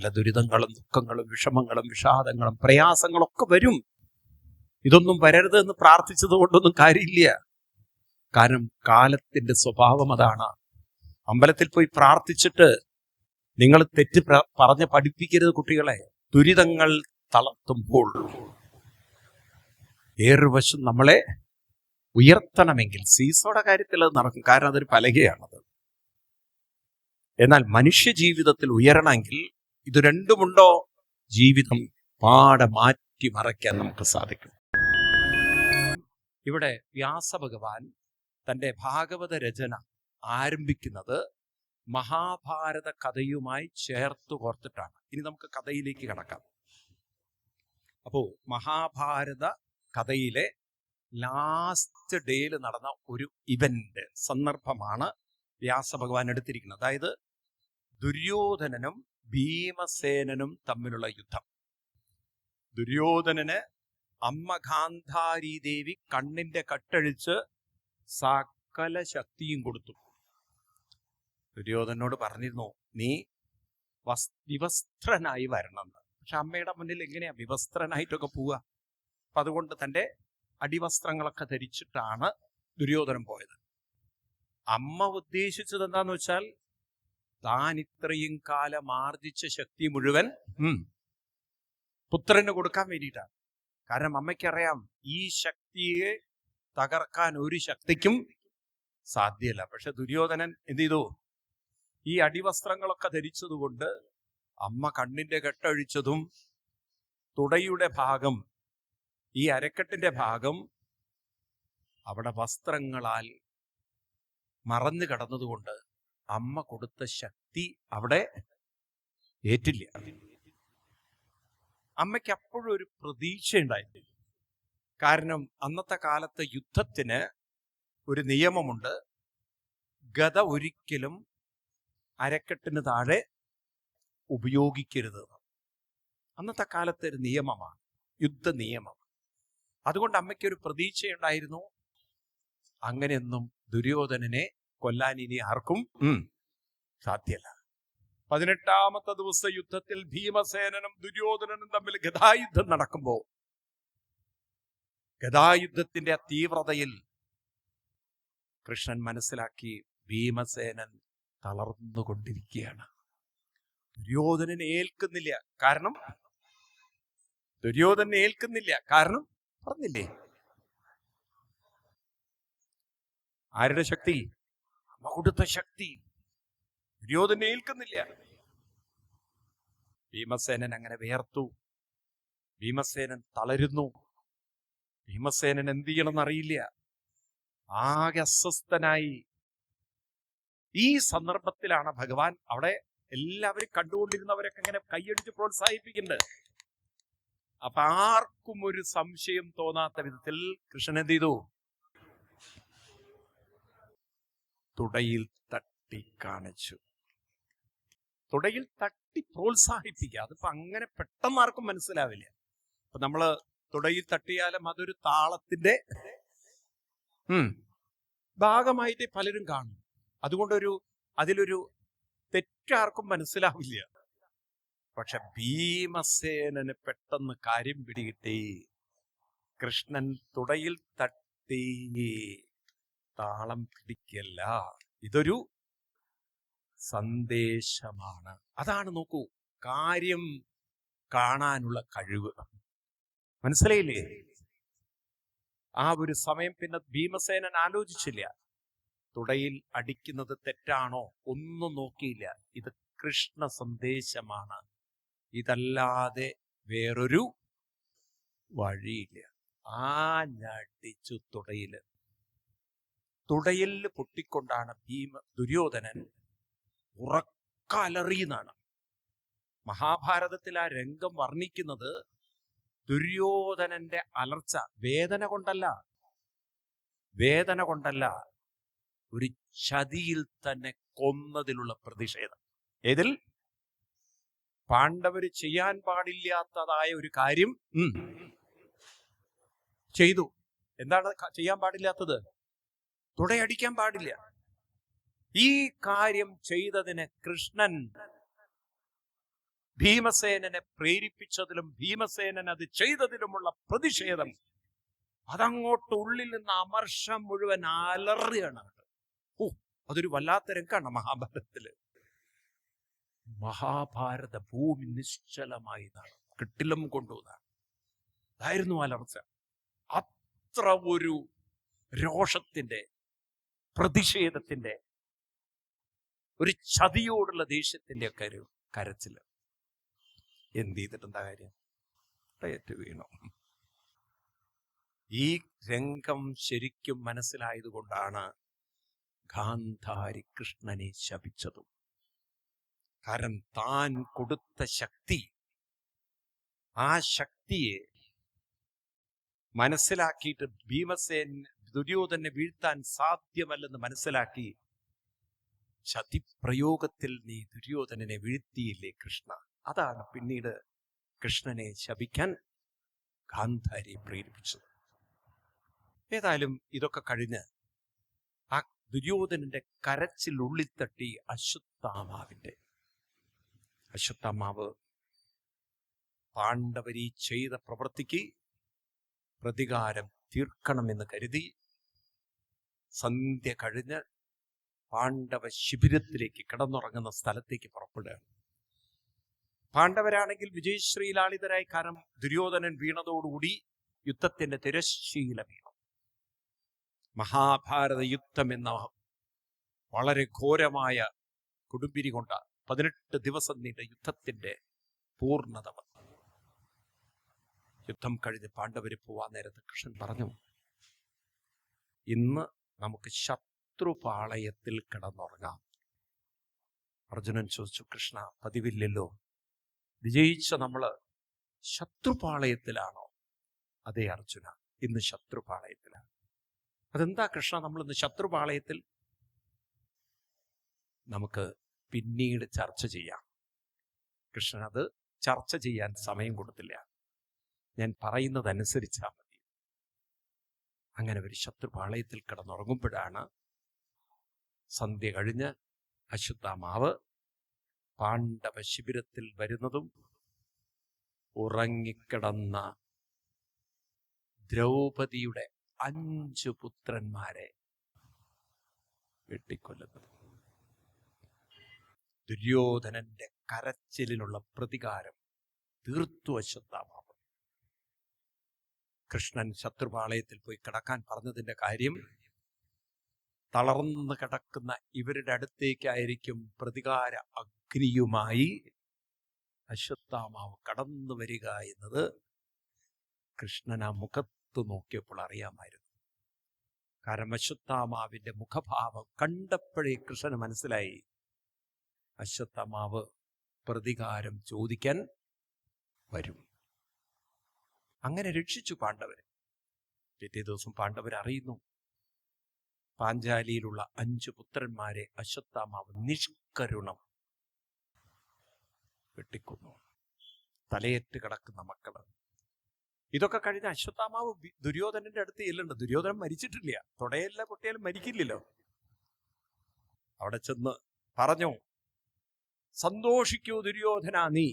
പല ദുരിതങ്ങളും ദുഃഖങ്ങളും വിഷമങ്ങളും വിഷാദങ്ങളും പ്രയാസങ്ങളൊക്കെ വരും. ഇതൊന്നും വരരുത് എന്ന് പ്രാർത്ഥിച്ചത് കൊണ്ടൊന്നും കാര്യമില്ല. കാരണം കാലത്തിന്റെ സ്വഭാവം അതാണ്. അമ്പലത്തിൽ പോയി പ്രാർത്ഥിച്ചിട്ട് നിങ്ങൾ തെറ്റ് പറഞ്ഞ് പഠിപ്പിക്കരുത് കുട്ടികളെ. ദുരിതങ്ങൾ തളർത്തുമ്പോൾ ഏറുവശം നമ്മളെ ഉയർത്തണമെങ്കിൽ സീസോയുടെ കാര്യത്തിൽ അത് നടക്കും, കാരണം അതൊരു പലകയാണത്. എന്നാൽ മനുഷ്യ ജീവിതത്തിൽ ഉയരണമെങ്കിൽ ഇത് രണ്ടുമുണ്ടോ, ജീവിതം പാടെ മാറ്റിമറയ്ക്കാൻ നമുക്ക് സാധിക്കും. ഇവിടെ വ്യാസഭഗവാൻ തൻ്റെ ഭാഗവത രചന ആരംഭിക്കുന്നത് മഹാഭാരത കഥയുമായി ചേർത്ത് കോർത്തിട്ടാണ്. ഇനി നമുക്ക് കഥയിലേക്ക് കടക്കാം. അപ്പോ മഹാഭാരത കഥയിലെ ലാസ്റ്റ് ഡേയിൽ നടന്ന ഒരു ഇവന്റ് സന്ദർഭമാണ് വ്യാസഭഗവാൻ എടുത്തിരിക്കുന്നത്. അതായത് ദുര്യോധനനും ഭീമസേനനും തമ്മിലുള്ള യുദ്ധം. ദുര്യോധനന് അമ്മ ഗാന്ധാരി ദേവി കണ്ണിന്റെ കട്ടഴിച്ച് സകല ശക്തിയും കൊടുത്തു. ദുര്യോധനോട് പറഞ്ഞിരുന്നു, നീ വിവസ്ത്രനായി വരണമെന്ന്. പക്ഷെ അമ്മയുടെ മുന്നിൽ എങ്ങനെയാ വിവസ്ത്രനായിട്ടൊക്കെ പോവുക? അപ്പൊ അതുകൊണ്ട് തൻ്റെ അടിവസ്ത്രങ്ങളൊക്കെ ധരിച്ചിട്ടാണ് ദുര്യോധനൻ പോയത്. അമ്മ ഉദ്ദേശിച്ചത് എന്താന്ന് വെച്ചാൽ, താൻ ഇത്രയും കാലം ആർജിച്ച ശക്തി മുഴുവൻ പുത്രന് കൊടുക്കാൻ വേണ്ടിയിട്ടാണ്. കാരണം അമ്മയ്ക്കറിയാം ഈ ശക്തിയെ തകർക്കാൻ ഒരു ശക്തിക്കും സാധ്യമല്ല. പക്ഷെ ദുര്യോധനൻ എന്ത് ചെയ്തു? ഈ അടിവസ്ത്രങ്ങളൊക്കെ ധരിച്ചതുകൊണ്ട് അമ്മ കണ്ണിന്റെ കെട്ടഴിച്ചതും തുടയുടെ ഭാഗം, ഈ അരക്കെട്ടിന്റെ ഭാഗം അവിടെ വസ്ത്രങ്ങളാൽ മറഞ്ഞു കടന്നതുകൊണ്ട് അമ്മ കൊടുത്ത ശക്തി അവിടെ ഏറ്റില്ല. അമ്മയ്ക്ക് അപ്പോഴും ഒരു പ്രതീക്ഷ ഉണ്ടായിരുന്നു. കാരണം അന്നത്തെ കാലത്തെ യുദ്ധത്തിന് ഒരു നിയമമുണ്ട്, ഗദ ഒരിക്കലും അരക്കെട്ടിന് താഴെ ഉപയോഗിക്കരുത്. അന്നത്തെ കാലത്തെ ഒരു നിയമമാണ്, യുദ്ധ നിയമം. അതുകൊണ്ട് അമ്മയ്ക്കൊരു പ്രതീക്ഷയുണ്ടായിരുന്നു, അങ്ങനെയൊന്നും ദുര്യോധനനെ കൊല്ലാൻ ഇനി ആർക്കും സാധ്യമല്ല. 18ാമത്തെ ദിവസ യുദ്ധത്തിൽ ഭീമസേനനും ദുര്യോധനനും തമ്മിൽ ഗദായുദ്ധം നടക്കുമ്പോൾ ഗദായുദ്ധത്തിന്റെ തീവ്രതയിൽ കൃഷ്ണൻ മനസ്സിലാക്കി ഭീമസേനൻ തളർന്നുകൊണ്ടിരിക്കുകയാണ്. ദുര്യോധനൻ ഏൽക്കുന്നില്ല. കാരണം പറഞ്ഞില്ലേ, ആരുടെ ശക്തി? അമ്മ കൊടുത്ത ശക്തി. ദുര്യോധനെ ഏൽക്കുന്നില്ല. ഭീമസേനൻ അങ്ങനെ വേർത്തു. ഭീമസേനൻ തളരുന്നു. ഭീമസേനൻ എന്ത് ചെയ്യണമെന്നറിയില്ല, ആകെ അസ്വസ്ഥനായി. ഈ സന്ദർഭത്തിലാണ് ഭഗവാൻ അവിടെ എല്ലാവരും കണ്ടുകൊണ്ടിരുന്നവരൊക്കെ ഇങ്ങനെ കൈയടിച്ച് പ്രോത്സാഹിപ്പിക്കുന്നുണ്ട്. അപ്പൊ ആർക്കും ഒരു സംശയം തോന്നാത്ത വിധത്തിൽ കൃഷ്ണൻ എന്ത് ചെയ്തു? തുടയിൽ തട്ടി കാണിച്ചു. തുടയിൽ തട്ടി പ്രോത്സാഹിപ്പിക്കുക. അതിപ്പോ അങ്ങനെ പെട്ടെന്ന് ആർക്കും മനസ്സിലാവില്ല. അപ്പൊ നമ്മള് തുടയിൽ തട്ടിയാലും അതൊരു താളത്തിന്റെ ഭാഗമായിട്ട് പലരും കാണും. അതുകൊണ്ടൊരു അതിലൊരു തെറ്റാർക്കും മനസ്സിലാവില്ല. പക്ഷെ ഭീമസേനന് പെട്ടെന്ന് കാര്യം പിടികിട്ടി. കൃഷ്ണൻ തുടയിൽ തട്ടി, താളം പിടിക്കല്ല, ഇതൊരു സന്ദേശമാണ്. അതാണ് നോക്കൂ, കാര്യം കാണാനുള്ള കഴിവ്. മനസ്സിലായില്ലേ? ആ ഒരു സമയം പിന്നെ ഭീമസേനൻ ആലോചിച്ചില്ല, തുടയിൽ അടിക്കുന്നത് തെറ്റാണോ, ഒന്നും നോക്കിയില്ല. ഇത് കൃഷ്ണ സന്ദേശമാണ്, ഇതല്ലാതെ വേറൊരു വഴിയില്ല. ആഞ്ഞടിച്ചു തുടയിൽ പൊട്ടിക്കൊണ്ടാണ് ദുര്യോധനൻ ഉറക്കലറിയുന്നതാണ്. മഹാഭാരതത്തിൽ ആ രംഗം വർണ്ണിക്കുന്നത് ദുര്യോധനന്റെ അലർച്ച വേദന കൊണ്ടല്ല, ഒരു ചതിയിൽ തന്നെ കൊന്നതിലുള്ള പ്രതിഷേധം. ഏതിൽ? പാണ്ഡവര് ചെയ്യാൻ പാടില്ലാത്തതായ ഒരു കാര്യം ചെയ്തു. എന്താണ് ചെയ്യാൻ പാടില്ലാത്തത്? തുടയടിക്കാൻ പാടില്ല. ഈ കാര്യം ചെയ്തതിന് കൃഷ്ണൻ ഭീമസേനനെ പ്രേരിപ്പിച്ചതിലും ഭീമസേനൻ അത് ചെയ്തതിലുമുള്ള പ്രതിഷേധം അതങ്ങോട്ട് ഉള്ളിൽ നിന്ന് അമർഷം മുഴുവൻ അലറുകയാണ്. അതൊരു വല്ലാത്ത രംഗമാണ് മഹാഭാരതത്തില്. മഹാഭാരത ഭൂമി നിശ്ചലമായതാണ്, കെട്ടിലം കൊണ്ടുവന്നാണ്. അതായിരുന്നു അലർച്ച. അത്ര ഒരു രോഷത്തിന്റെ, പ്രതിഷേധത്തിന്റെ, ഒരു ചതിയോടുള്ള ദേഷ്യത്തിന്റെ ഒക്കെ ഒരു കരച്ചില്. എന്ത് ചെയ്തിട്ടെന്താ കാര്യം? ഏറ്റു വീണു. ഈ രംഗം ശരിക്കും മനസ്സിലായതുകൊണ്ടാണ് ഗാന്ധാരി കൃഷ്ണനെ ശപിച്ചതും. കാരണം താൻ കൊടുത്ത ശക്തി, ആ ശക്തിയെ മനസ്സിലാക്കിയിട്ട് ഭീമസേൻ ദുര്യോധനെ വീഴ്ത്താൻ സാധ്യമല്ലെന്ന് മനസ്സിലാക്കി ശതിപ്രയോഗത്തിൽ നീ ദുര്യോധനനെ വീഴ്ത്തിയില്ലേ കൃഷ്ണ. അതാണ് പിന്നീട് കൃഷ്ണനെ ശപിക്കാൻ ഗാന്ധാരിയെ പ്രേരിപ്പിച്ചത്. ഏതായാലും ഇതൊക്കെ കഴിഞ്ഞ് ആ ദുര്യോധനന്റെ കരച്ചിൽ ഉള്ളിത്തട്ടി അശ്വത്ഥാമാവ് പാണ്ഡവരീ ചെയ്ത പ്രവൃത്തിക്ക് പ്രതികാരം തീർക്കണമെന്ന് കരുതി സന്ധ്യ കഴിഞ്ഞ് പാണ്ഡവ ശിബിരത്തിലേക്ക് കിടന്നുറങ്ങുന്ന സ്ഥലത്തേക്ക് പുറപ്പെടുകയാണ്. പാണ്ഡവരാണെങ്കിൽ വിജയശ്രീലാളിതരായി. കാരണം ദുര്യോധനൻ വീണതോടുകൂടി യുദ്ധത്തിന്റെ തിരശ്ശീല വീണു. മഹാഭാരത യുദ്ധം എന്ന വളരെ ഘോരമായ കൊടുമ്പിരി കൊണ്ട 18 ദിവസം നീണ്ട യുദ്ധത്തിന്റെ പൂർണ്ണത വന്നു. യുദ്ധം കഴിഞ്ഞ് പാണ്ഡവര് പോവാൻ നേരത്ത് കൃഷ്ണൻ പറഞ്ഞു, ഇന്ന് നമുക്ക് ശത്രുപാളയത്തിൽ കിടന്നുറങ്ങാം. അർജുനൻ ചോദിച്ചു, കൃഷ്ണ പതിവില്ലല്ലോ, വിജയിച്ച നമ്മള് ശത്രുപാളയത്തിലാണോ? അതേ അർജുന, ഇന്ന് ശത്രുപാളയത്തിലാണ്. അതെന്താ കൃഷ്ണ നമ്മൾ ഇന്ന് ശത്രുപാളയത്തിൽ? നമുക്ക് പിന്നീട് ചർച്ച ചെയ്യാം. കൃഷ്ണൻ അത് ചർച്ച ചെയ്യാൻ സമയം കൊടുത്തില്ല. ഞാൻ പറയുന്നതനുസരിച്ചാൽ മതി. അങ്ങനെ ഒരു ശത്രുപാളയത്തിൽ കിടന്നുറങ്ങുമ്പോഴാണ് സന്ധ്യ കഴിഞ്ഞ് അശ്വത്ഥാമാവ് പാണ്ഡവ ശിബിരത്തിൽ വരുന്നതും ഉറങ്ങിക്കിടന്ന ദ്രൗപദിയുടെ 5 പുത്രന്മാരെ വെട്ടിക്കൊല്ലുന്നത്. ദുര്യോധനന്റെ കരച്ചിലിനുള്ള പ്രതികാരം തീർത്തു അശ്വത്ഥാമാവ്. കൃഷ്ണൻ ശത്രുപാളയത്തിൽ പോയി കിടക്കാൻ പറഞ്ഞതിന്റെ കാര്യം, തളർന്നു കിടക്കുന്ന ഇവരുടെ അടുത്തേക്കായിരിക്കും പ്രതികാര അഗ്നിയുമായി അശ്വത്ഥാമാവ് കടന്നു വരിക എന്നത് കൃഷ്ണൻ ആ മുഖത്ത് നോക്കിയപ്പോൾ അറിയാമായിരുന്നു. കാരണം അശ്വത്ഥാമാവിന്റെ മുഖഭാവം കണ്ടപ്പോഴേ കൃഷ്ണന് മനസ്സിലായി, അശ്വത്ഥാമാവ് പ്രതികാരം ചോദിക്കാൻ വരും. അങ്ങനെ രക്ഷിച്ചു പാണ്ഡവരെ. പിറ്റേ ദിവസം പാണ്ഡവർ അറിയുന്നു, പാഞ്ചാലിയിലുള്ള 5 പുത്രന്മാരെ അശ്വത്ഥാമാവ് നിഷ്കരുണം വെട്ടിക്കൊന്നു. തലയേറ്റ് കിടക്കുന്ന മക്കള്. ഇതൊക്കെ കഴിഞ്ഞ അശ്വത്ഥാമാവ് ദുര്യോധനന്റെ അടുത്ത് ചെല്ലുണ്ട്. ദുര്യോധനൻ മരിച്ചിട്ടില്ല, തൊടയെല്ലാം പൊട്ടിയാലും മരിക്കില്ലല്ലോ. അവിടെ ചെന്ന് പറഞ്ഞു, സന്തോഷിക്കൂ ദുര്യോധന, നീ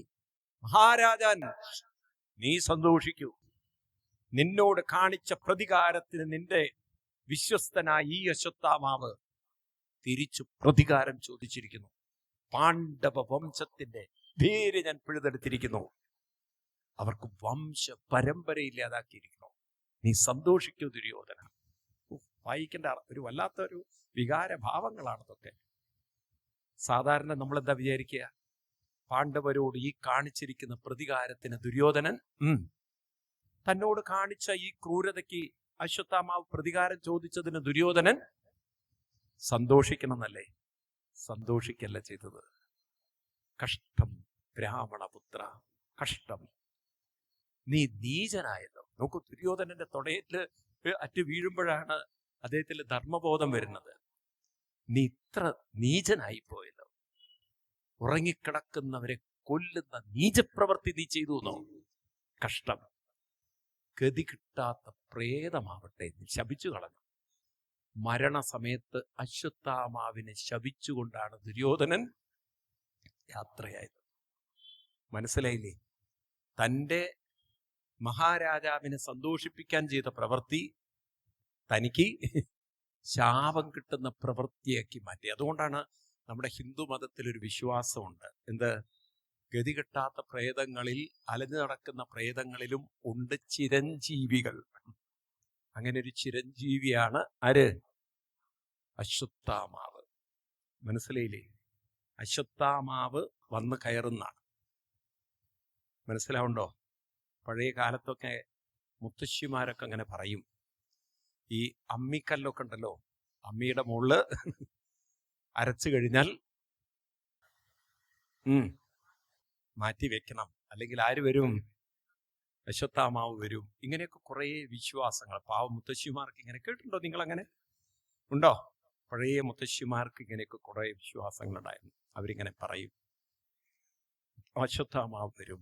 മഹാരാജാൻ, നീ സന്തോഷിക്കൂ. നിന്നോട് കാണിച്ച പ്രതികാരത്തിന് നിന്റെ വിശ്വസ്തനായ ഈ അശ്വത്ഥാമാവ് തിരിച്ചു പ്രതികാരം ചോദിച്ചിരിക്കുന്നു. പാണ്ഡവ വംശത്തിന്റെ പേര് ഞാൻ പിഴുതെടുത്തിരിക്കുന്നു. അവർക്ക് വംശ പരമ്പരയില്ലാതാക്കിയിരിക്കുന്നു. നീ സന്തോഷിക്കൂ ദുര്യോധന. വായിക്കേണ്ട ഒരു വല്ലാത്തൊരു വികാരഭാവങ്ങളാണ് ഇതൊക്കെ. സാധാരണ നമ്മളെന്താ വിചാരിക്കുക? പാണ്ഡവരോട് ഈ കാണിച്ചിരിക്കുന്ന പ്രതികാരത്തിന് ദുര്യോധനൻ, തന്നോട് കാണിച്ച ഈ ക്രൂരതയ്ക്ക് അശ്വത്ഥാമാവ് പ്രതികാരം ചോദിച്ചതിന് ദുര്യോധനൻ സന്തോഷിക്കണമെന്നല്ലേ? സന്തോഷിക്കല്ല ചെയ്തത്. കഷ്ടം ബ്രാഹ്മണപുത്ര, കഷ്ടം, നീ നീചനായല്ലോ. നോക്കൂ, ദുര്യോധനന്റെ തൊടയില് അറ്റ് വീഴുമ്പോഴാണ് അദ്ദേഹത്തിന് ധർമ്മബോധം വരുന്നത്. നീ ഇത്ര നീചനായി പോയല്ലോ. ഉറങ്ങിക്കിടക്കുന്നവരെ കൊല്ലുന്ന നീചപ്രവൃത്തി നീ ചെയ്തു എന്നോ? കഷ്ടം, ഗതി കിട്ടാത്ത പ്രേതമാവട്ടെ, നീ ശപിച്ചു കളഞ്ഞു. മരണസമയത്ത് അശ്വത്ഥാമാവിനെ ശപിച്ചുകൊണ്ടാണ് ദുര്യോധനൻ യാത്രയായത്. മനസ്സിലായില്ലേ? തൻ്റെ മഹാരാജാവിനെ സന്തോഷിപ്പിക്കാൻ ചെയ്ത പ്രവൃത്തി തനിക്ക് ശാപം കിട്ടുന്ന പ്രവൃത്തിയാക്കി മാറ്റി. അതുകൊണ്ടാണ് നമ്മുടെ ഹിന്ദു മതത്തിലൊരു വിശ്വാസമുണ്ട്. എന്ത്? ഗതി കിട്ടാത്ത പ്രേതങ്ങളിൽ, അലഞ്ഞു നടക്കുന്ന പ്രേതങ്ങളിലും ഉണ്ട് ചിരഞ്ജീവികൾ. അങ്ങനെ ഒരു ചിരഞ്ജീവിയാണ് ആര്? അശ്വത്ഥാമാവ്. മനസ്സിലായില്ലേ? അശ്വത്ഥാമാവ് വന്ന് കയറുന്നതാണ്. മനസ്സിലാവുണ്ടോ? പഴയ കാലത്തൊക്കെ മുത്തശ്ശിമാരൊക്കെ അങ്ങനെ പറയും. ഈ അമ്മിക്കല്ലൊക്കെ ഉണ്ടല്ലോ, അമ്മിയുടെ മുകളില് അരച്ചു കഴിഞ്ഞാൽ മാറ്റി വെക്കണം, അല്ലെങ്കിൽ ആര് വരും? അശ്വത്ഥാമാവ് വരും. ഇങ്ങനെയൊക്കെ കുറേ വിശ്വാസങ്ങൾ പാവ മുത്തശ്ശിമാർക്ക് ഇങ്ങനെ കേട്ടിട്ടുണ്ടോ? നിങ്ങൾ അങ്ങനെ ഉണ്ടോ? പഴയ മുത്തശ്ശിമാർക്ക് ഇങ്ങനെയൊക്കെ കുറേ വിശ്വാസങ്ങളുണ്ടായിരുന്നു. അവരിങ്ങനെ പറയും, അശ്വത്ഥാമാവ് വരും,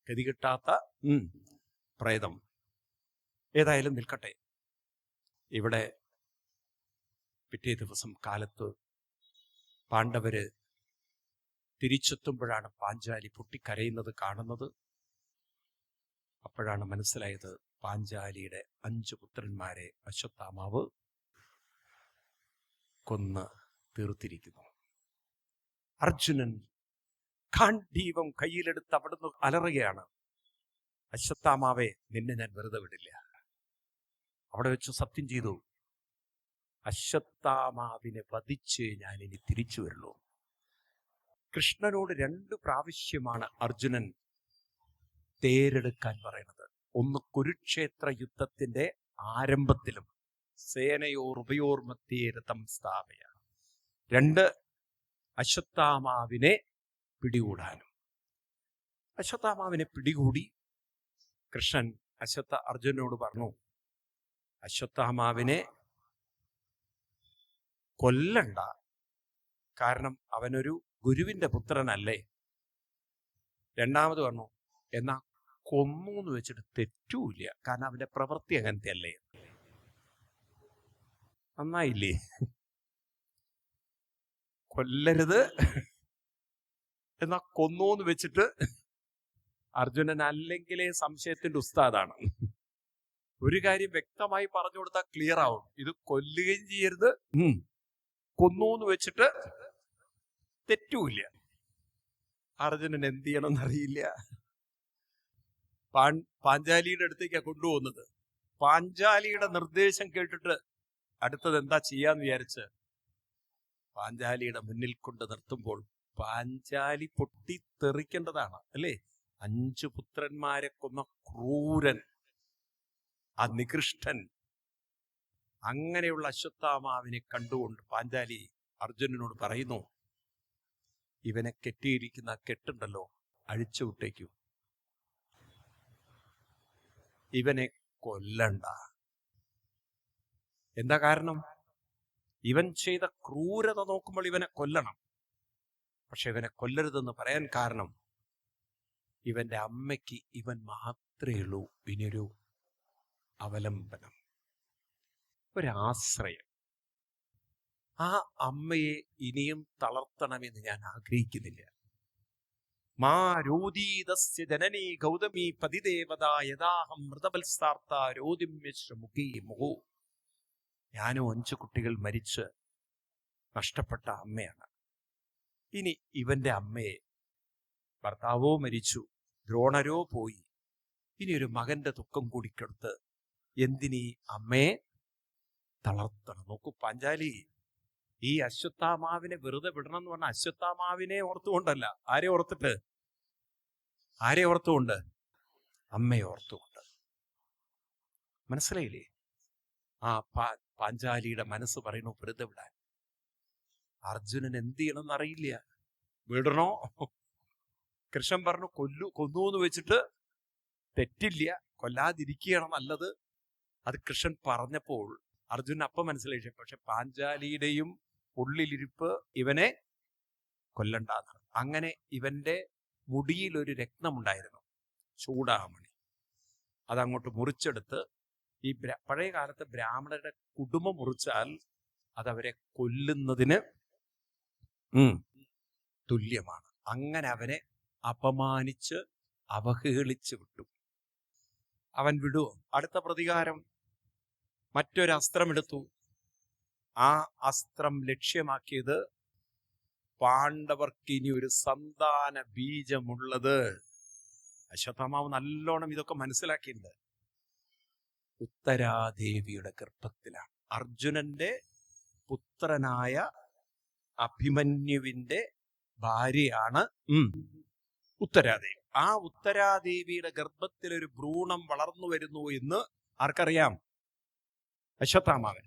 ഗതി കിട്ടാത്ത പ്രേതം. ഏതായാലും നിൽക്കട്ടെ. ഇവിടെ പിറ്റേ ദിവസം കാലത്ത് പാണ്ഡവര് തിരിച്ചെത്തുമ്പോഴാണ് പാഞ്ചാലി പൊട്ടിക്കരയുന്നത് കാണുന്നത്. അപ്പോഴാണ് മനസ്സിലായത് പാഞ്ചാലിയുടെ 5 പുത്രന്മാരെ അശ്വത്ഥാമാവ് കൊന്ന് തീർത്തിരിക്കുന്നു. അർജുനൻ ഗാണ്ഡീവം കയ്യിലെടുത്ത് അവിടുന്ന് അലറുകയാണ്, അശ്വത്ഥാമാവേ, നിന്നെ ഞാൻ വെറുതെ വിടില്ല. അവിടെ വെച്ച് സത്യം ചെയ്തു, അശ്വത്ഥാമാവിനെ വധിച്ച് ഞാൻ ഇനി തിരിച്ചു വരുള്ളൂ. കൃഷ്ണനോട് 2 പ്രാവശ്യമാണ് അർജുനൻ തേരെടുക്കാൻ പറയുന്നത്. ഒന്ന് കുരുക്ഷേത്ര യുദ്ധത്തിന്റെ ആരംഭത്തിലും, സേനയോർ ഉഭയോർ മധ്യേ രഥം സ്ഥാപയ. 2 അശ്വത്ഥാമാവിനെ പിടികൂടാനും. അശ്വത്ഥാമാവിനെ പിടികൂടി കൃഷ്ണൻ അർജുനോട് പറഞ്ഞു, അശ്വത്ഥാമാവിനെ കൊല്ലണ്ട, കാരണം അവനൊരു ഗുരുവിന്റെ പുത്രനല്ലേ. രണ്ടാമത് പറഞ്ഞു, എന്നാ കൊന്നു എന്ന് വെച്ചിട്ട് തെറ്റൂല, കാരണം അവന്റെ പ്രവൃത്തി അങ്ങനത്തെ അല്ലേ. നന്നായില്ലേ? കൊല്ലരുത്, എന്നാ കൊന്നൂന്ന് വെച്ചിട്ട്. അർജുനൻ അല്ലെങ്കിലേ സംശയത്തിന്റെ ഉസ്താദാണ്. ഒരു കാര്യം വ്യക്തമായി പറഞ്ഞു കൊടുത്താൽ ക്ലിയർ ആവും. ഇത് കൊല്ലുകയും ചെയ്യരുത്, കൊന്നൂന്ന് വെച്ചിട്ട് തെറ്റൂല്ല. അർജുനൻ എന്ത് ചെയ്യണമെന്നറിയില്ല. പാഞ്ചാലിയുടെ അടുത്തേക്കാണ് കൊണ്ടുപോകുന്നത്. പാഞ്ചാലിയുടെ നിർദ്ദേശം കേട്ടിട്ട് അടുത്തത് എന്താ ചെയ്യാന്ന് വിചാരിച്ച് പാഞ്ചാലിയുടെ മുന്നിൽ കൊണ്ട് നിർത്തുമ്പോൾ പാഞ്ചാലി പൊട്ടിത്തെറിക്കേണ്ടതാണ് അല്ലേ? 5 പുത്രന്മാരെ കൊന്ന ക്രൂരൻ, ആ നികൃഷ്ടൻ. അങ്ങനെയുള്ള അശ്വത്ഥാമാവിനെ കണ്ടുകൊണ്ട് പാഞ്ചാലി അർജുനനോട് പറയുന്നു, ഇവനെ കെട്ടിയിരിക്കുന്ന കെട്ടുണ്ടല്ലോ, അഴിച്ചു വിട്ടേക്കൂ, ഇവനെ കൊല്ലണ്ട. എന്താ കാരണം? ഇവൻ ചെയ്ത ക്രൂരത നോക്കുമ്പോൾ ഇവനെ കൊല്ലണം. പക്ഷെ ഇവനെ കൊല്ലരുതെന്ന് പറയാൻ കാരണം, ഇവന്റെ അമ്മയ്ക്ക് ഇവൻ മാത്രമേ ഉള്ളൂ ഇനിയൊരു അവലംബനം, ഒരാശ്രയം. ആ അമ്മയെ ഇനിയും തളർത്തണമെന്ന് ഞാൻ ആഗ്രഹിക്കുന്നില്ല. മാ രോദീതസ്യ ജനനീ ഗൗതമീ പതിദേവതാ യഥാഹം മൃതവത്സാർത്ത രോദിമ്യശ്രമുഖീ മുഹു. ഞാനും 5 കുട്ടികൾ മരിച്ച് നഷ്ടപ്പെട്ട അമ്മയാണ്. ഇനി ഇവന്റെ അമ്മയെ, ഭർത്താവോ മരിച്ചു, ദ്രോണരോ പോയി, ഇനി ഒരു മകന്റെ ദുഃഖം കൂടിക്കെടുത്ത് എന്തിനീ അമ്മയെ തളർത്തണം? നോക്കൂ പാഞ്ചാലി, ഈ അശ്വത്ഥാമാവിനെ വെറുതെ വിടണം എന്ന് പറഞ്ഞാൽ അശ്വത്ഥാമാവിനെ ഓർത്തുകൊണ്ടല്ല. ആരെ ഓർത്തിട്ട്? ആരെ ഓർത്തുകൊണ്ട്? അമ്മയെ ഓർത്തുകൊണ്ട്. മനസ്സിലായില്ലേ? ആ പാഞ്ചാലിയുടെ മനസ്സ് പറയുന്നു വെറുതെ വിടാൻ. അർജുനൻ എന്ത് ചെയ്യണമെന്ന് അറിയില്ല. വിടണോ? കൃഷ്ണൻ പറഞ്ഞു കൊന്നു എന്ന് വെച്ചിട്ട് തെറ്റില്ല, കൊല്ലാതിരിക്കുകയാണ് നല്ലത്. അത് കൃഷ്ണൻ പറഞ്ഞപ്പോൾ അർജുനൻ അപ്പം മനസ്സിലായി. പക്ഷെ പാഞ്ചാലിയുടെയും ഉള്ളിലിരിപ്പ് ഇവനെ കൊല്ലണ്ടാന്നാണ്. അങ്ങനെ ഇവന്റെ മുടിയിൽ ഒരു രത്നമുണ്ടായിരുന്നു, ചൂടാമണി. അതങ്ങോട്ട് മുറിച്ചെടുത്ത്, ഈ പഴയ കാലത്ത് ബ്രാഹ്മണരുടെ കുടുംബം മുറിച്ചാൽ അതവരെ കൊല്ലുന്നതിന് തുല്യമാണ്. അങ്ങനെ അവനെ അപമാനിച്ച് അവഹേളിച്ച് വിട്ടു. അവൻ വിടുവോ? അടുത്ത പ്രതികാരം മറ്റൊരസ്ത്രമെടുത്തു. ആ അസ്ത്രം ലക്ഷ്യമാക്കിയത് പാണ്ഡവർക്ക് ഇനി ഒരു സന്താന ബീജമുള്ളത്. അശ്വത്ഥാമാവ് നല്ലോണം ഇതൊക്കെ മനസ്സിലാക്കിയിട്ടുണ്ട്. ഉത്തരാദേവിയുടെ ഗർഭത്തിലാണ്. അർജുനന്റെ പുത്രനായ അഭിമന്യുവിന്റെ ഭാര്യയാണ് ഉത്തരാദേവി. ആ ഉത്തരാദേവിയുടെ ഗർഭത്തിൽ ഒരു ഭ്രൂണം വളർന്നു വരുന്നു എന്ന് ആർക്കറിയാം? അശ്വത്ഥാമാവൻ.